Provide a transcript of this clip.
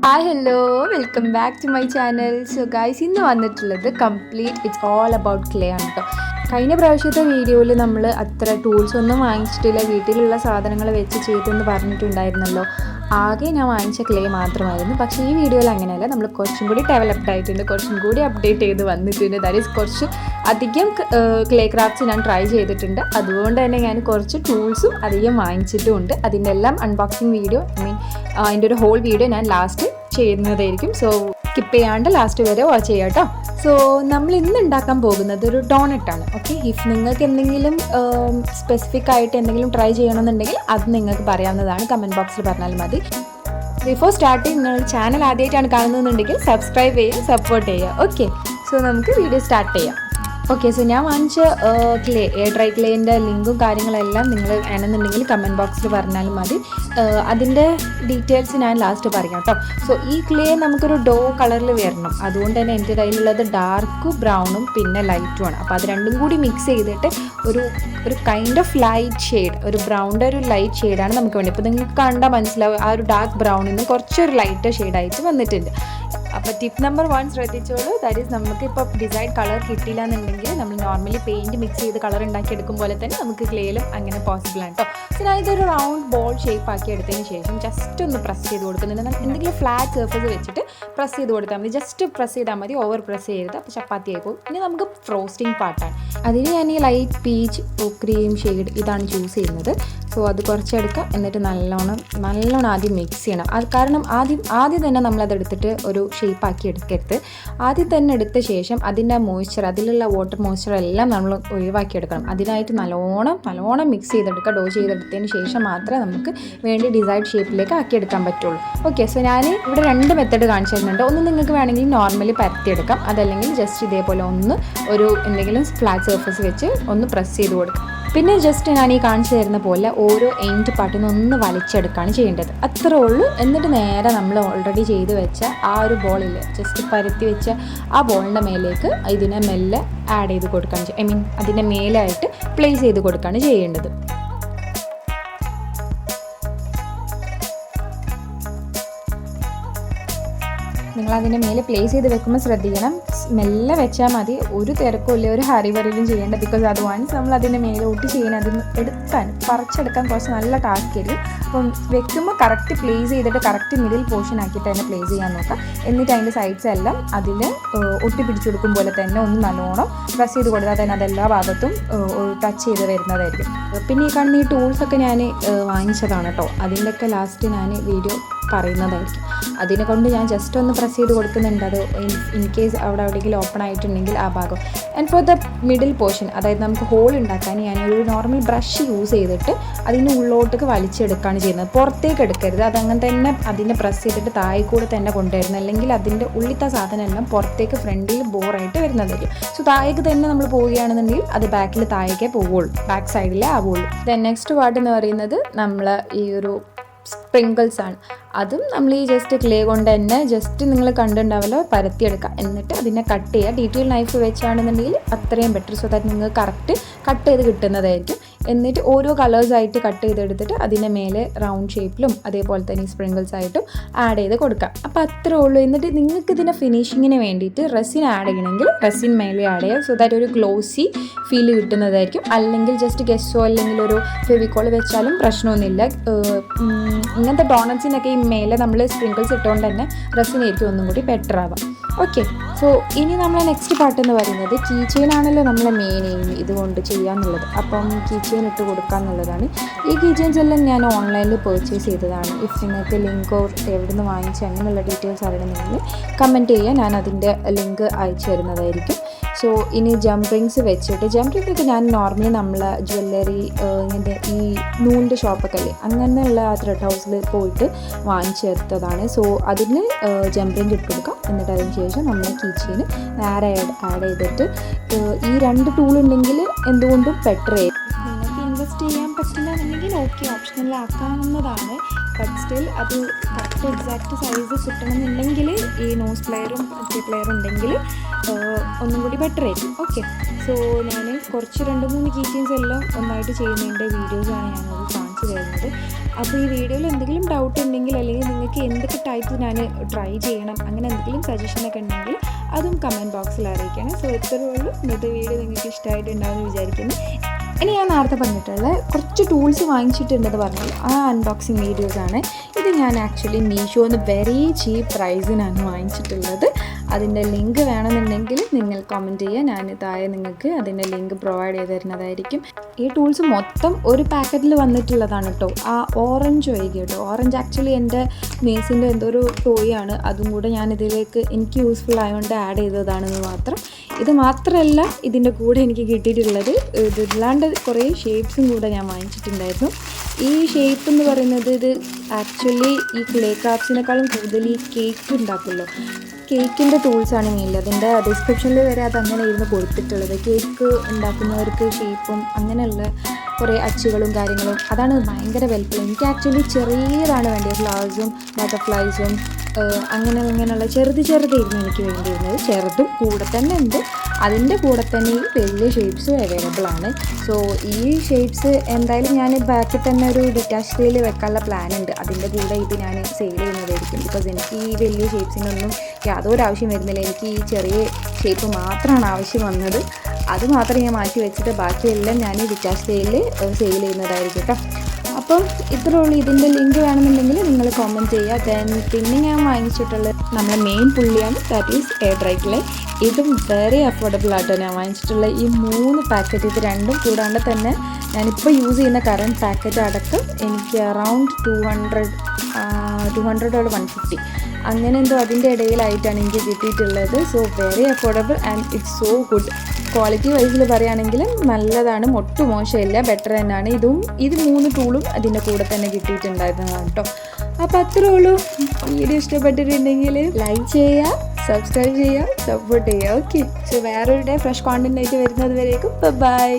Hi hello welcome back to my channel. So guys, ഇന്ന് വന്നിട്ടുള്ളത് it's all about clay ആണ് കേട്ടോ. കഴിഞ്ഞ പ്രാവശ്യത്തെ വീഡിയോയിൽ നമ്മൾ അത്ര ടൂൾസ് ഒന്നും വാങ്ങിച്ചിട്ടില്ല, വീട്ടിലുള്ള സാധനങ്ങൾ വെച്ച് ചെയ്തെന്ന് പറഞ്ഞിട്ടുണ്ടായിരുന്നല്ലോ. ആകെ ഞാൻ വാങ്ങിച്ച ക്ലേ മാത്രമായിരുന്നു. പക്ഷേ ഈ വീഡിയോയിൽ അങ്ങനെയല്ല, നമ്മൾ കുറച്ചും കൂടി ഡെവലപ്ഡ് ആയിട്ടുണ്ട്, കുറച്ചും കൂടി അപ്ഡേറ്റ് ചെയ്ത് വന്നിട്ടുണ്ട്. ദാറ്റ് ഈസ് കുറച്ച് അധികം ക്ലേ ക്രാഫ്റ്റ്സ് ഞാൻ ട്രൈ ചെയ്തിട്ടുണ്ട്. അതുകൊണ്ട് തന്നെ ഞാൻ കുറച്ച് ടൂൾസും അധികം വാങ്ങിച്ചിട്ടുമുണ്ട്. അതിൻ്റെ എല്ലാം അൺബോക്സിങ് വീഡിയോ, അതിൻ്റെ ഒരു ഹോൾ വീഡിയോ ഞാൻ ലാസ്റ്റ് ചെയ്യുന്നതായിരിക്കും. സോ സ്കിപ്പ് ചെയ്യാണ്ട് ലാസ്റ്റ് വരെ വാച്ച് ചെയ്യാം കേട്ടോ. സോ നമ്മൾ ഇന്ന് ഉണ്ടാക്കാൻ പോകുന്നത് ഒരു ഡോണറ്റാണ്. ഓക്കെ, ഇഫ് നിങ്ങൾക്ക് എന്തെങ്കിലും സ്പെസിഫിക് ആയിട്ട് എന്തെങ്കിലും ട്രൈ ചെയ്യണമെന്നുണ്ടെങ്കിൽ അത് നിങ്ങൾക്ക് പറയാവുന്നതാണ്, കമൻറ്റ് ബോക്സിൽ പറഞ്ഞാൽ മതി. ബിഫോർ സ്റ്റാർട്ടിങ് നിങ്ങൾ ചാനൽ ആദ്യമായിട്ടാണ് കാണുന്നതെന്നുണ്ടെങ്കിൽ സബ്സ്ക്രൈബ് ചെയ്യുക, സപ്പോർട്ട് ചെയ്യുക. ഓക്കെ, സോ നമുക്ക് വീഡിയോ സ്റ്റാർട്ട് ചെയ്യാം. ഓക്കെ, സോ ഞാൻ വാങ്ങിച്ച എയർ ഡ്രൈ ക്ലേൻ്റെ ലിങ്കും കാര്യങ്ങളെല്ലാം നിങ്ങൾ വേണമെന്നുണ്ടെങ്കിൽ കമൻറ്റ് ബോക്സിൽ പറഞ്ഞാലും മതി. അതിൻ്റെ ഡീറ്റെയിൽസ് ഞാൻ ലാസ്റ്റ് പറയാം കേട്ടോ. സോ ഈ ക്ലേ നമുക്കൊരു ഡോ കളറിൽ വരണം. അതുകൊണ്ട് തന്നെ എൻ്റെ കയ്യിലുള്ളത് ഡാർക്ക് ബ്രൗണും പിന്നെ ലൈറ്റുമാണ്. അപ്പോൾ അത് രണ്ടും കൂടി മിക്സ് ചെയ്തിട്ട് ഒരു കൈൻഡ് ഓഫ് ലൈറ്റ് ഷെയ്ഡ്, ഒരു ബ്രൗണിൻ്റെ ഒരു ലൈറ്റ് ഷെയ്ഡാണ് നമുക്ക് വേണ്ടി. ഇപ്പോൾ നിങ്ങൾക്ക് കണ്ടാൽ മനസ്സിലാവും, ആ ഒരു ഡാർക്ക് ബ്രൗണിൽ നിന്ന് കുറച്ചൊരു ലൈറ്റ് ഷെയ്ഡായിട്ട് വന്നിട്ടുണ്ട്. അപ്പോൾ ടിപ്പ് നമ്പർ 1 ശ്രദ്ധിച്ചോളൂ. ദാറ്റ് ഈസ് നമുക്ക് ഇപ്പോൾ ഡിസൈഡ് കളർ കിട്ടിയില്ല എന്നുണ്ടെങ്കിൽ നമ്മൾ നോർമലി പെയിൻറ്റ് മിക്സ് ചെയ്ത് കളർ ഉണ്ടാക്കി എടുക്കും പോലെ തന്നെ നമുക്ക് ക്ലേയിലും അങ്ങനെ പോസിബിൾ ആണ് കേട്ടോ. സോ ഞാൻ ഇതൊരു റൗണ്ട് ബോൾ ഷേപ്പ് ആക്കി എടുത്തതിന് ശേഷം ജസ്റ്റ് ഒന്ന് പ്രസ് ചെയ്ത് കൊടുക്കുന്നുണ്ട്. എന്തെങ്കിലും ഫ്ലാറ്റ് സർഫസ് വെച്ചിട്ട് പ്രസ് ചെയ്ത് കൊടുത്താൽ മതി. ജസ്റ്റ് പ്രസ് ചെയ്താൽ മതി, ഓവർ പ്രസ് ചെയ്ത്, അപ്പോൾ ചപ്പാത്തി ആയി പോകും. ഇനി നമുക്ക് ഫ്രോസ്റ്റിംഗ് പാർട്ടാണ്. അതിന് ഞാൻ ഈ ലൈറ്റ് പീച്ച് ക്രീം ഷെയ്ഡ് ഇതാണ് ചൂസ് ചെയ്യുന്നത്. സോ അത് കുറച്ചെടുക്കുക, എന്നിട്ട് നല്ലോണം ആദ്യം മിക്സ് ചെയ്യണം. അത് കാരണം ആദ്യം തന്നെ നമ്മളതെടുത്തിട്ട് ഒരു ഷേപ്പാക്കി എടുക്കരുത്. ആദ്യം തന്നെ എടുത്ത ശേഷം അതിൻ്റെ മോയ്സ്ചർ, അതിലുള്ള വാട്ടർ മോയ്സ്ചർ എല്ലാം നമ്മൾ ഒഴിവാക്കിയെടുക്കണം. അതിനായിട്ട് നല്ലോണം മിക്സ് ചെയ്തെടുക്കുക. ഡോ ചെയ്തെടുത്തതിന് ശേഷം മാത്രമേ നമുക്ക് വേണ്ടി ഡിസൈഡ് ഷേപ്പിലേക്ക് ആക്കിയെടുക്കാൻ പറ്റുള്ളൂ. ഓക്കെ, സോ ഞാൻ ഇവിടെ 2 മെത്തേഡ് കാണിച്ചു തരുന്നുണ്ട്. ഒന്ന് നിങ്ങൾക്ക് വേണമെങ്കിൽ നോർമലി പരത്തിയെടുക്കാം, അതല്ലെങ്കിൽ ജസ്റ്റ് ഇതേപോലെ ഒരു എന്തെങ്കിലും ഫ്ലാറ്റ് സർഫസ് വെച്ച് ഒന്ന് പ്രസ് ചെയ്ത് കൊടുക്കാം. പിന്നെ ജസ്റ്റ് ഞാൻ ഈ കാണിച്ചു തരുന്ന പോലെ ഓരോ എൻഡ് പാർട്ടിൽ ഒന്ന് വലിച്ചെടുക്കുകയാണ് ചെയ്യേണ്ടത്. അത്രേ ഉള്ളൂ. എന്നിട്ട് നേരെ നമ്മൾ ഓൾറെഡി ചെയ്ത് വെച്ച ആ ഒരു ബോളിൽ ജസ്റ്റ് പരത്തി വെച്ച ആ ബോളിൻ്റെ മേലേക്ക് ഇതിനെ മെല്ലെ ആഡ് ചെയ്ത് കൊടുക്കുകയാണ്, അതിൻ്റെ മേലായിട്ട് പ്ലേസ് ചെയ്ത് കൊടുക്കുകയാണ് ചെയ്യേണ്ടത്. നിങ്ങളതിൻ്റെ മേലെ പ്ലേസ് ചെയ്ത് വെക്കുമ്പോൾ ശ്രദ്ധിക്കണം, മെല്ലെ വെച്ചാൽ മതി. ഒരു തിരക്കുമില്ല, ഒരു ഹരിവറിയിലും ചെയ്യേണ്ട. ബിക്കോസ് അത് വൺസ് നമ്മൾ അതിൻ്റെ മേലോട്ട് ചെയ്യണം, അതിന് പറിച്ചെടുക്കാൻ കുറച്ച് നല്ല ടാസ്ക് ആയിരിക്കും. അപ്പം വെക്കുമ്പോൾ കറക്റ്റ് പ്ലേസ് ചെയ്തിട്ട് കറക്റ്റ് മിഡിൽ പോർഷൻ ആക്കിയിട്ട് തന്നെ പ്ലേസ് ചെയ്യാൻ നോക്കാം. എന്നിട്ട് അതിൻ്റെ സൈഡ്സ് എല്ലാം അതിൽ ഒട്ടിപ്പിടിച്ചു കൊടുക്കും പോലെ തന്നെ ഒന്ന് നല്ലോണം പ്രസ് ചെയ്ത് കൊടുത്താൽ തന്നെ അതെല്ലാ ഭാഗത്തും ടച്ച് ചെയ്ത് വരുന്നതായിരിക്കും. പിന്നെ ഈ കാണുന്ന ഈ ടൂൾസൊക്കെ ഞാൻ വാങ്ങിച്ചതാണ് കേട്ടോ. അതിൻ്റെയൊക്കെ ലാസ്റ്റ് ഞാൻ വീഡിയോ പറയുന്നതായിരിക്കും. അതിനെ കൊണ്ട് ഞാൻ ജസ്റ്റ് ഒന്ന് പ്രസ് ചെയ്ത് കൊടുക്കുന്നുണ്ട്. അത് ഇൻ കേസ് അവിടെ എവിടെയെങ്കിലും ഓപ്പൺ ആയിട്ടുണ്ടെങ്കിൽ ആ ഭാഗം. And for the middle portion, അതായത് നമുക്ക് ഹോൾ ഉണ്ടാക്കാൻ ഞാനൊരു നോർമൽ ബ്രഷ് യൂസ് ചെയ്തിട്ട് അതിൻ്റെ ഉള്ളോട്ടേക്ക് വലിച്ചെടുക്കുകയാണ് ചെയ്യുന്നത്. പുറത്തേക്ക് എടുക്കരുത്, അതങ്ങനെ തന്നെ അതിനെ പ്രസ് ചെയ്തിട്ട് താഴെ കൂടെ തന്നെ കൊണ്ടുവരുന്നത്. അല്ലെങ്കിൽ അതിൻ്റെ ഉള്ളിലത്തെ സാധനം എല്ലാം പുറത്തേക്ക് ഫ്രണ്ടിൽ ബോറായിട്ട് വരുന്നതായിരിക്കും. സോ താഴേക്ക് തന്നെ നമ്മൾ പോവുകയാണെന്നുണ്ടെങ്കിൽ അത് ബാക്കിൽ താഴേക്കേ പോവുള്ളൂ, ബാക്ക് സൈഡിലേ ആവുള്ളൂ. ദെൻ നെക്സ്റ്റ് പാർട്ട് എന്ന് പറയുന്നത് നമ്മൾ ഈ ഒരു സ്പ്രിങ്കിൾസ് ആണ്. അതും നമ്മൾ ഈ ജസ്റ്റ് ക്ലേ കൊണ്ട് തന്നെ ജസ്റ്റ് നിങ്ങൾ കണ്ടുണ്ടാവല്ലോ പരത്തിയെടുക്കുക. എന്നിട്ട് അതിനെ കട്ട് ചെയ്യുക. ഡീറ്റെയിൽ നൈഫ് വെച്ചാണെന്നുണ്ടെങ്കിൽ അത്രയും ബെറ്റർ. സോ ദാറ്റ് നിങ്ങൾക്ക് കറക്റ്റ് കട്ട് ചെയ്ത് കിട്ടുന്നതായിരിക്കും. എന്നിട്ട് ഓരോ കളേഴ്സായിട്ട് കട്ട് ചെയ്തെടുത്തിട്ട് അതിൻ്റെ മേലെ റൗണ്ട് ഷേപ്പിലും അതേപോലെ തന്നെ ഈ സ്പ്രിങ്കിൾസ് ആയിട്ടും ആഡ് ചെയ്ത് കൊടുക്കാം. അപ്പോൾ അത്രേ ഉള്ളൂ. എന്നിട്ട് നിങ്ങൾക്ക് ഇതിൻ്റെ ഫിനിഷിങ്ങിന് വേണ്ടിയിട്ട് റെസിൻ ആഡ് ചെയ്യണമെങ്കിൽ റെസിൻ മേലെ ആഡ് ചെയ്യുക. സോ ദാറ്റ് ഒരു ഗ്ലോസി ഫീൽ കിട്ടുന്നതായിരിക്കും. അല്ലെങ്കിൽ ജസ്റ്റ് ഗെസ്സോ അല്ലെങ്കിൽ ഒരു ഫെവിക്കോൾ വെച്ചാലും പ്രശ്നമൊന്നുമില്ല. ഇങ്ങനത്തെ ഡോണറ്റ്സിനൊക്കെ ഈ മേലെ നമ്മൾ സ്പ്രിങ്കിൾസ് ഇട്ടുകൊണ്ട് തന്നെ റെസിനായിരിക്കും ഒന്നും കൂടി ബെറ്റർ ആവാം. ഓക്കെ, സോ ഇനി നമ്മളെ നെക്സ്റ്റ് പാർട്ട് എന്ന് പറയുന്നത് കീ ചെയിൻ ആണല്ലോ നമ്മളെ മെയിൻ എയിം ഇതുകൊണ്ട് ചെയ്യാന്നുള്ളത്. അപ്പം കീ ചെയിൻ ഇട്ട് കൊടുക്കുക എന്നുള്ളതാണ്. ഈ കീ ചെയിൻസ് എല്ലാം ഞാൻ ഓൺലൈനിൽ പർച്ചേസ് ചെയ്തതാണ്. ഇഫ് നിങ്ങൾക്ക് ലിങ്കോ എവിടെ നിന്ന് വാങ്ങിച്ച് അങ്ങനെയുള്ള ഡീറ്റെയിൽസ് അറിയണമെങ്കിൽ കമൻറ്റ് ചെയ്യുക, ഞാൻ അതിൻ്റെ ലിങ്ക് അയച്ചു തരുന്നതായിരിക്കും. സോ ഇനി ജംപ് റിങ്സ് വെച്ചിട്ട്, ജംപ് റിങ്ങൊക്കെ ഞാൻ നോർമലി നമ്മൾ ജ്വല്ലറി ഇങ്ങനത്തെ ഈ നൂലിൻ്റെ ഷോപ്പൊക്കെ അല്ലേ അങ്ങനെയുള്ള ആ ത്രെഡ് ഹൗസിൽ പോയിട്ട് വാങ്ങിച്ചെടുത്തതാണ്. സോ അതിന് ജംപ് റിങ് ഇട്ട് കൊടുക്കാം. എന്നിട്ട് അതിന് ശേഷം നമ്മൾ കീ ചെയിൻ നേരെ ആഡ് ചെയ്തിട്ട് ഈ 2 ടൂൾ ഉണ്ടെങ്കിൽ എന്തുകൊണ്ടും ബെറ്റർ ആയിരിക്കും. നിങ്ങൾക്ക് ഇൻവെസ്റ്റ് ചെയ്യാൻ പറ്റില്ല എന്നുണ്ടെങ്കിൽ ഓക്കെ, ഓപ്ഷണലാക്കാവുന്നതാണ്. ബട്ട് സ്റ്റിൽ അത് കറക്റ്റ് എക്സാക്റ്റ് സൈസ് കിട്ടണമെന്നുണ്ടെങ്കിൽ ഈ നോസ് പ്ലെയറും മറ്റേ പ്ലെയറും ഉണ്ടെങ്കിൽ ഒന്നും കൂടി ബെറ്റർ ആയിരിക്കും. ഓക്കെ, സോ ഞാൻ കുറച്ച് 2-3 കീ ചെയിൻസ് എല്ലാം ഒന്നായിട്ട് ചെയ്യുന്നതിൻ്റെ വീഡിയോസാണ് ഞാനത് കാണിച്ചു വരുന്നത്. അപ്പോൾ ഈ വീഡിയോയിൽ എന്തെങ്കിലും ഡൗട്ട് ഉണ്ടെങ്കിൽ അല്ലെങ്കിൽ നിങ്ങൾക്ക് എന്തൊക്കെ ടൈപ്പ് ഞാൻ ട്രൈ ചെയ്യണം അങ്ങനെ എന്തെങ്കിലും സജഷനൊക്കെ ഉണ്ടെങ്കിൽ അതും കമൻറ്റ് ബോക്സിൽ അറിയിക്കണം. സോ ഇത്രയേ ഉള്ളൂ. ഇന്നത്തെ വീഡിയോ നിങ്ങൾക്ക് ഇഷ്ടമായിട്ടുണ്ടാവുമെന്ന് വിചാരിക്കുന്നു. ഇനി ഞാൻ നേരത്തെ പറഞ്ഞിട്ടുള്ള കുറച്ച് ടൂൾസ് വാങ്ങിച്ചിട്ടുണ്ടെന്ന് പറഞ്ഞാൽ ആ അൺബോക്സിങ് വീഡിയോസാണ്. ഇത് ഞാൻ ആക്ച്വലി മീഷോന്ന് വെരി ചീപ്പ് പ്രൈസിനാണ് വാങ്ങിച്ചിട്ടുള്ളത്. അതിൻ്റെ ലിങ്ക് വേണമെന്നുണ്ടെങ്കിൽ നിങ്ങൾ കമൻറ്റ് ചെയ്യുക, ഞാൻ താഴെ നിങ്ങൾക്ക് അതിൻ്റെ ലിങ്ക് പ്രൊവൈഡ് ചെയ്ത് തരുന്നതായിരിക്കും. ഈ ടൂൾസ് മൊത്തം ഒരു പാക്കറ്റിൽ വന്നിട്ടുള്ളതാണ് കേട്ടോ. ആ ഓറഞ്ച് ഒഴികെ കേട്ടോ. ഓറഞ്ച് ആക്ച്വലി എൻ്റെ നേഴ്സിൻ്റെ എന്തോ ഒരു ടോയാണ്, അതും കൂടെ ഞാൻ ഇതിലേക്ക് എനിക്ക് യൂസ്ഫുൾ ആയതുകൊണ്ട് ആഡ് ചെയ്തതാണെന്ന് മാത്രം. ഇത് മാത്രമല്ല ഇതിൻ്റെ കൂടെ എനിക്ക് കിട്ടിയിട്ടുള്ളത് ഇതില്ലാണ്ട് കുറേ ഷേപ്സും കൂടെ ഞാൻ വാങ്ങിച്ചിട്ടുണ്ടായിരുന്നു. ഈ ഷേപ്പ് എന്ന് പറയുന്നത് ഇത് ആക്ച്വലി ഈ ക്ലേ ക്രാഫ്റ്റ്സിനേക്കാളും കൂടുതൽ ഈ കേക്ക് ഉണ്ടാക്കുമല്ലോ, കേക്കിൻ്റെ ടൂൾസാണ് മെയിൻലി. അതിൻ്റെ ഡിസ്ക്രിപ്ഷനിൽ വരെ അതങ്ങനെ ഇരുന്ന് കൊടുത്തിട്ടുള്ളത്. കേക്ക് ഉണ്ടാക്കുന്നവർക്ക് ഷേപ്പും അങ്ങനെയുള്ള കുറേ അച്ചുകളും കാര്യങ്ങളും അതാണ് ഭയങ്കര വലുപ്പം. എനിക്ക് ആക്ച്വലി ചെറിയതാണ് വേണ്ടത്, ഫ്ലവേഴ്സും ബട്ടർഫ്ലൈസും അങ്ങനെയുള്ള ചെറുതായിരുന്നു എനിക്ക് വേണ്ടിയിരുന്നത്. ചെറുതും കൂടെ തന്നെ ഉണ്ട്, അതിൻ്റെ കൂടെ തന്നെ ഈ വലിയ ഷേപ്സും അവൈലബിൾ ആണ്. സോ ഈ ഷേപ്സ് എന്തായാലും ഞാൻ ബാക്കിൽ തന്നെ ഒരു ഡിറ്റാച്ച് ട്രേയിൽ വെക്കാനുള്ള പ്ലാൻ ഉണ്ട്. അതിൻ്റെ കൂടെ ഇത് ഞാൻ സെയിൽ ചെയ്യുന്നതായിരിക്കും. ബിക്കോസ് എനിക്ക് ഈ വലിയ ഷേപ്സിനൊന്നും യാതൊരു ആവശ്യം വരുന്നില്ല. എനിക്ക് ഈ ചെറിയ ഷേപ്പ് മാത്രമാണ് ആവശ്യം വന്നത്. അത് മാത്രം ഞാൻ മാറ്റി വെച്ചിട്ട് ബാക്കിയെല്ലാം ഞാൻ ഡിറ്റാച്ച് ട്രേയിൽ സെയിൽ ചെയ്യുന്നതായിരിക്കും കേട്ടോ. അപ്പം ഇത്രയേ ഉള്ളൂ. ഇതിൻ്റെ ലിങ്ക് വേണമെന്നുണ്ടെങ്കിൽ നിങ്ങൾ കമൻറ്റ് ചെയ്യുക. പിന്നെ ഞാൻ വാങ്ങിച്ചിട്ടുള്ളത് നമ്മളെ മെയിൻ പുള്ളിയാണ്, that is air dry clay. ഇതും വെരി അഫോർഡബിൾ ആയിട്ടോ ഞാൻ വാങ്ങിച്ചിട്ടുള്ള ഈ 3 പാക്കറ്റ്. ഇത് രണ്ടും കൂടാണ്ട് തന്നെ ഞാനിപ്പോൾ യൂസ് ചെയ്യുന്ന കറണ്ട് പാക്കറ്റ് അടക്കം എനിക്ക് അറൗണ്ട് 200 or 150 അങ്ങനെ എന്തോ അതിൻ്റെ ഇടയിലായിട്ടാണ് എനിക്ക് കിട്ടിയിട്ടുള്ളത്. So very affordable and it's so good. Quality വൈസിൽ പറയുകയാണെങ്കിലും നല്ലതാണ്, ഒട്ടും മോശമില്ല, ബെറ്റർ തന്നെയാണ്. ഇത് 3 ടൂളും അതിൻ്റെ കൂടെ തന്നെ കിട്ടിയിട്ടുണ്ടായിരുന്നതാണ് കേട്ടോ. അപ്പോൾ അത്രേ ഉള്ളൂ. വീഡിയോ ഇഷ്ടപ്പെട്ടിട്ടുണ്ടെങ്കിൽ ലൈക്ക് ചെയ്യുക, സബ്സ്ക്രൈബ് ചെയ്യുക, സപ്പോർട്ട് ചെയ്യുക. ഓക്കെ, സോ വേറൊരു ഡേ ഫ്രഷ് കോണ്ടന്റ് ആയിട്ട് വരുന്നത് വരേക്കും ബൈ.